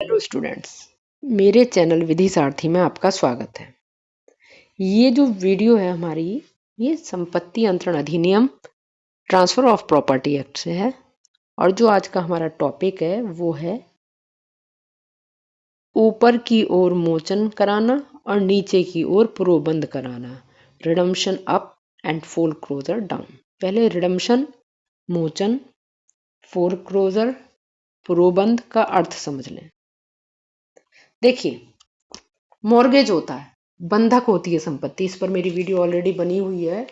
Hello students, मेरे channel विधि सारथी में आपका स्वागत है। ये जो वीडियो है हमारी, ये संपत्ति अंतरण अधिनियम ट्रांसफर ऑफ प्रॉपर्टी एक्ट से है। और जो आज का हमारा टॉपिक है वो है ऊपर की ओर मोचन कराना और नीचे की ओर प्रोबंध कराना, redemption up and foreclosure down. पहले रिडम्पशन, मोचन, फोरक्लोजर, प्रोबंध का अर्थ समझ लें। देखिए, मॉर्गेज होता है, बंधक होती है संपत्ति। इस पर मेरी वीडियो ऑलरेडी बनी हुई है।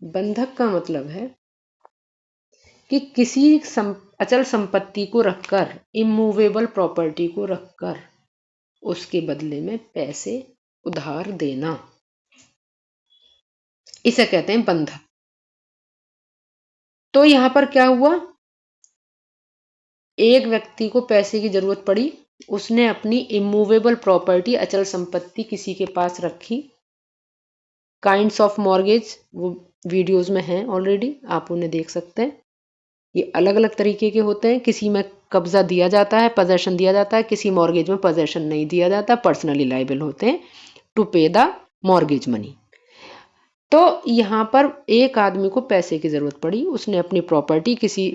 बंधक का मतलब है कि किसी अचल संपत्ति को रखकर, इमूवेबल प्रॉपर्टी को रखकर उसके बदले में पैसे उधार देना, इसे कहते हैं बंधक। तो यहां पर क्या हुआ, एक व्यक्ति को पैसे की जरूरत पड़ी, उसने अपनी इमूवेबल प्रॉपर्टी, अचल संपत्ति किसी के पास रखी। काइंड्स ऑफ मॉर्गेज वो वीडियोस में हैं ऑलरेडी, आप उन्हें देख सकते हैं। ये अलग अलग तरीके के होते हैं। किसी में कब्जा दिया जाता है, पोजेशन दिया जाता है, किसी मॉर्गेज में पोजेशन नहीं दिया जाता, पर्सनली लायबल होते हैं टू पे द मॉर्गेज मनी। तो यहां पर एक आदमी को पैसे की जरूरत पड़ी, उसने अपनी प्रॉपर्टी किसी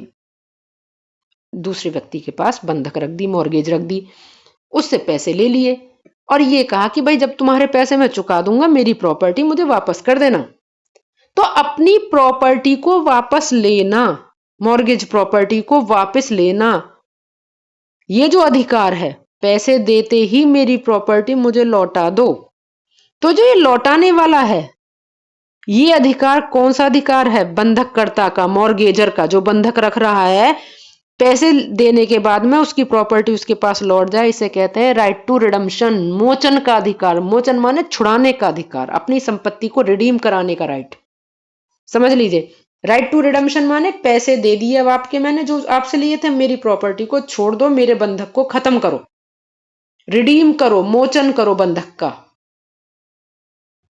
दूसरे व्यक्ति के पास बंधक रख दी, मॉर्गेज रख दी, उससे पैसे ले लिए और ये कहा कि भाई जब तुम्हारे पैसे मैं चुका दूंगा, मेरी प्रॉपर्टी मुझे वापस कर देना। तो अपनी प्रॉपर्टी को वापस लेना, मॉर्गेज प्रॉपर्टी को वापस लेना, ये जो अधिकार है, पैसे देते ही मेरी प्रॉपर्टी मुझे लौटा दो। तो जो ये लौटाने वाला है, ये अधिकार कौन सा अधिकार है? बंधककर्ता का, मॉर्गेजर का, जो बंधक रख रहा है। पैसे देने के बाद में उसकी प्रॉपर्टी उसके पास लौट जाए, इसे कहते हैं राइट टू रिडम्पशन, मोचन का अधिकार। मोचन माने छुड़ाने का अधिकार, अपनी संपत्ति को रिडीम कराने का राइट। समझ लीजिए, राइट टू रिडम्पशन माने पैसे दे दिए अब आपके, मैंने जो आपसे लिए थे, मेरी प्रॉपर्टी को छोड़ दो, मेरे बंधक को खत्म करो, रिडीम करो, मोचन करो बंधक का।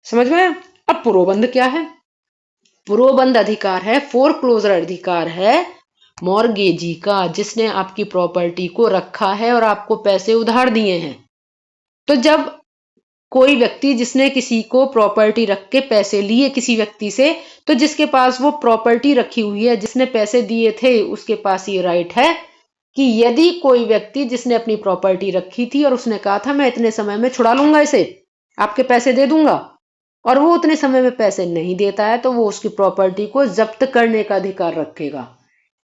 समझ में? अब प्रोबंध क्या है? प्रोबंध अधिकार है, फोरक्लोजर अधिकार है मॉर्गेजी का, जिसने आपकी प्रॉपर्टी को रखा है और आपको पैसे उधार दिए हैं। तो जब कोई व्यक्ति जिसने किसी को प्रॉपर्टी रख के पैसे लिए किसी व्यक्ति से, तो जिसके पास वो प्रॉपर्टी रखी हुई है, जिसने पैसे दिए थे, उसके पास ये राइट है कि यदि कोई व्यक्ति जिसने अपनी प्रॉपर्टी रखी थी और उसने कहा था मैं इतने समय में छुड़ा लूंगा इसे, आपके पैसे दे दूंगा, और वो उतने समय में पैसे नहीं देता है, तो वो उसकी प्रॉपर्टी को जब्त करने का अधिकार रखेगा।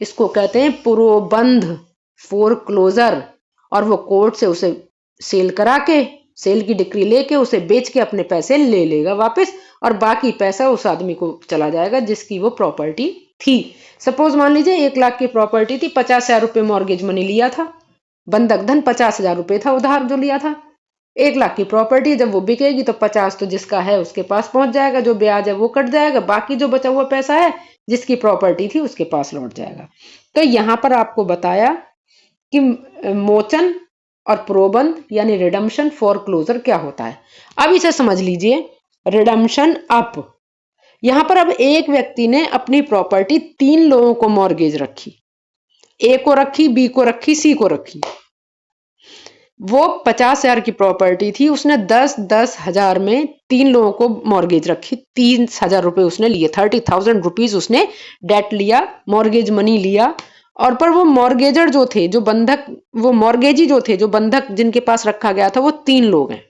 इसको कहते हैं प्रोबंध, फोरक्लोजर। और वो कोर्ट से उसे सेल करा के, सेल की डिक्री लेके उसे बेच के अपने पैसे ले लेगा वापस, और बाकी पैसा उस आदमी को चला जाएगा जिसकी वो प्रॉपर्टी थी। सपोज मान लीजिए 1 लाख की प्रॉपर्टी थी, 50,000 रुपए मॉर्गेज मनी लिया था, बंधक धन 50,000 रुपए था उधार जो लिया था। 1 लाख की प्रॉपर्टी जब वो बिकेगी तो 50 तो जिसका है उसके पास पहुंच जाएगा, जो ब्याज है वो कट जाएगा, बाकी जो बचा हुआ पैसा है जिसकी प्रॉपर्टी थी उसके पास लौट जाएगा। तो यहां पर आपको बताया कि मोचन और प्रोबंध यानी रिडम्पशन, फोरक्लोजर क्या होता है। अब इसे समझ लीजिए, रिडम्पशन अप, यहां पर अब एक व्यक्ति ने अपनी प्रॉपर्टी 3 लोगों को मॉर्गेज रखी, ए को रखी, बी को रखी, सी को रखी। वो 50,000 की प्रॉपर्टी थी, उसने 10-10 हजार में 3 लोगों को मॉर्गेज रखी, 30,000 रुपए उसने लिए, 30,000 रुपीज उसने डेट लिया, मॉर्गेज मनी लिया। और पर वो मॉर्गेजर जो थे, जो बंधक, वो मॉर्गेजी जो थे, जो बंधक जिनके पास रखा गया था, वो 3 लोग हैं।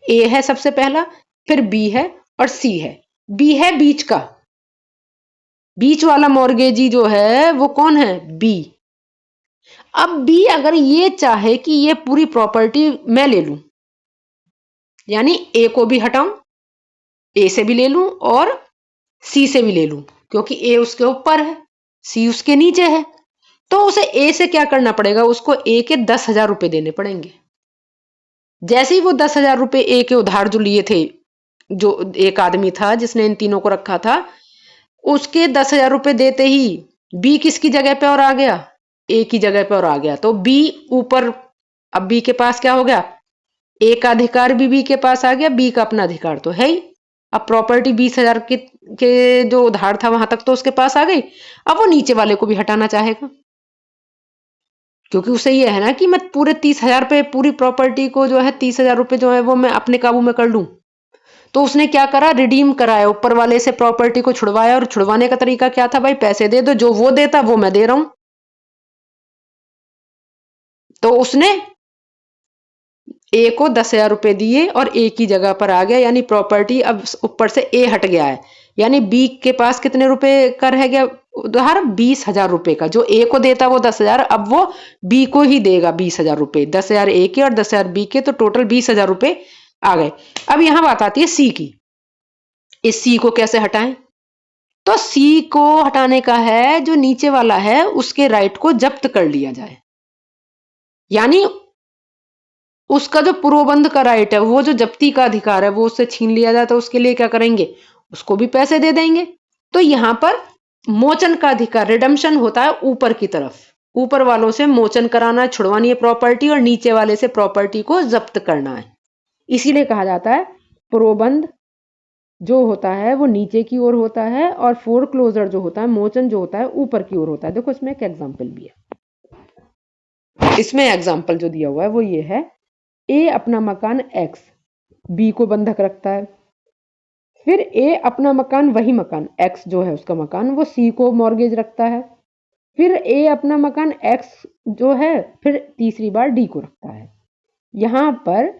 ए है सबसे पहला, फिर बी है और सी है। बी है बीच का, बीच वाला मॉर्गेजी जो है वो कौन है? बी। अब बी अगर ये चाहे कि ये पूरी प्रॉपर्टी मैं ले लूं, यानी ए को भी हटाऊं, ए से भी ले लूं और सी से भी ले लूं, क्योंकि ए उसके ऊपर है, सी उसके नीचे है, तो उसे ए से क्या करना पड़ेगा? उसको ए के 10,000 रुपए देने पड़ेंगे। जैसे ही वो 10,000 रुपए ए के उधार जो लिए थे, जो एक आदमी था जिसने इन तीनों को रखा था, उसके 10,000 रुपए देते ही बी किसकी जगह पे और आ गया? ए की जगह पे और आ गया। तो बी ऊपर, अब बी के पास क्या हो गया? ए का अधिकार भी बी के पास आ गया, बी का अपना अधिकार तो है ही। अब प्रॉपर्टी 20,000 के जो उधार था वहां तक तो उसके पास आ गई। अब वो नीचे वाले को भी हटाना चाहेगा, क्योंकि उसे ये है ना कि मैं पूरे 30,000 पे पूरी प्रॉपर्टी को जो है 30,000 रुपये जो है वो मैं अपने काबू में कर लूं। तो उसने क्या करा, रिडीम कराया, ऊपर वाले से प्रॉपर्टी को छुड़वाया। और छुड़वाने का तरीका क्या था, भाई पैसे दे दो, जो वो देता वो मैं दे रहा हूं। तो उसने ए को 10,000 रुपए दिए और ए की जगह पर आ गया, यानी प्रॉपर्टी अब ऊपर से ए हट गया है, यानी बी के पास कितने रुपए का रह गया उधार, 20,000 रुपए का। जो ए को देता वो 10,000, अब वो बी को ही देगा 20,000 रुपए, 10,000 ए के और 10,000 बी के, तो टोटल 20,000 रुपए आ गए। अब यहां बात आती है सी की। इस सी को कैसे हटाएं, तो सी को हटाने का है, जो नीचे वाला है उसके राइट को जब्त कर लिया जाए, यानी उसका जो पूर्वबंध का राइट है, वो जो जब्ती का अधिकार है, वो उससे छीन लिया जाए। तो उसके लिए क्या करेंगे, उसको भी पैसे दे देंगे। तो यहां पर मोचन का अधिकार, रिडम्पशन होता है ऊपर की तरफ, ऊपर वालों से मोचन कराना, छुड़वानी है प्रॉपर्टी, और नीचे वाले से प्रॉपर्टी को जब्त करना है। इसीलिए कहा जाता है पूर्वबंध जो होता है वो नीचे की ओर होता है, और फोरक्लोजर जो होता है, मोचन जो होता है, ऊपर की ओर होता है। देखो इसमें एक एग्जाम्पल भी है। इसमें एग्जाम्पल जो दिया हुआ है वो ये है, ए अपना मकान एक्स बी को बंधक रखता है, फिर ए अपना मकान, वही मकान एक्स जो है उसका मकान, वो सी को मॉर्गेज रखता है, फिर ए अपना मकान एक्स जो है फिर तीसरी बार डी को रखता है। यहां पर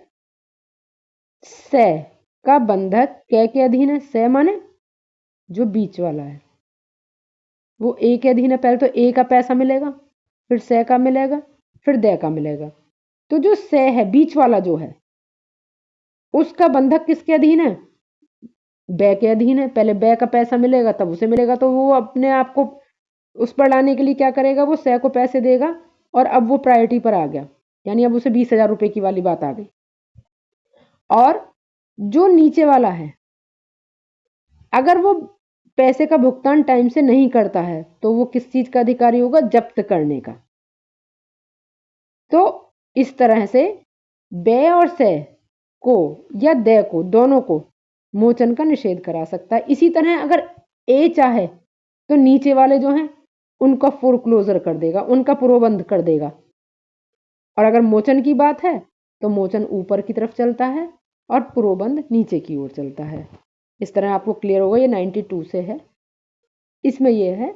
से का बंधक कै के अधीन है, से माने जो बीच वाला है वो ए के अधीन है। पहले तो ए का पैसा मिलेगा, फिर से का मिलेगा, फिर दे का मिलेगा। तो जो से है बीच वाला जो है उसका बंधक किसके अधीन है, बै के अधीन है। पहले बै का पैसा मिलेगा तब उसे मिलेगा, तो वो अपने आप को उस पर लाने के लिए क्या करेगा, वो से को पैसे देगा, और अब वो प्रायोरिटी पर आ गया, यानी अब उसे 20,000 रुपए की वाली बात आ गई। और जो नीचे वाला है, अगर वो पैसे का भुगतान टाइम से नहीं करता है तो वो किस चीज का अधिकारी होगा, जब्त करने का। तो इस तरह से बे और से को या दे को, दोनों को मोचन का निषेध करा सकता है। इसी तरह अगर ए चाहे तो नीचे वाले जो हैं उनका फोरक्लोजर कर देगा, उनका पूर्वबंध कर देगा। और अगर मोचन की बात है तो मोचन ऊपर की तरफ चलता है और पूर्वबंध नीचे की ओर चलता है। इस तरह आपको क्लियर होगा। ये 92 से है। इसमें यह है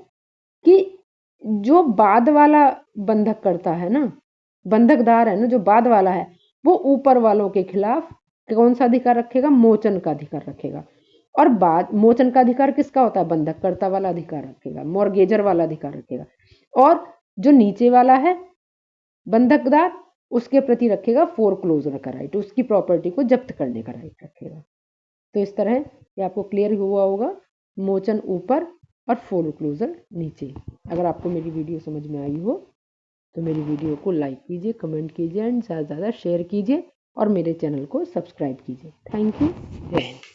कि जो बाद वाला बंधक करता है ना, बंधकदार है ना, जो बाद वाला है, वो ऊपर वालों के खिलाफ कौन सा अधिकार रखेगा, मोचन का अधिकार रखेगा। और बाद मोचन का अधिकार किसका होता है, बंधककर्ता वाला अधिकार रखेगा, मॉर्गेजर वाला अधिकार रखेगा। और जो नीचे वाला है बंधकदार, उसके प्रति रखेगा फोरक्लोजर का राइट, उसकी प्रॉपर्टी को जब्त करने का राइट रखेगा। तो इस तरह ये आपको क्लियर हुआ होगा, मोचन ऊपर और फोरक्लोजर नीचे। अगर आपको मेरी वीडियो समझ में आई हो तो मेरी वीडियो को लाइक कीजिए, कमेंट कीजिए एंड ज़्यादा से ज़्यादा शेयर कीजिए, और मेरे चैनल को सब्सक्राइब कीजिए। Thank you. जय हिंद।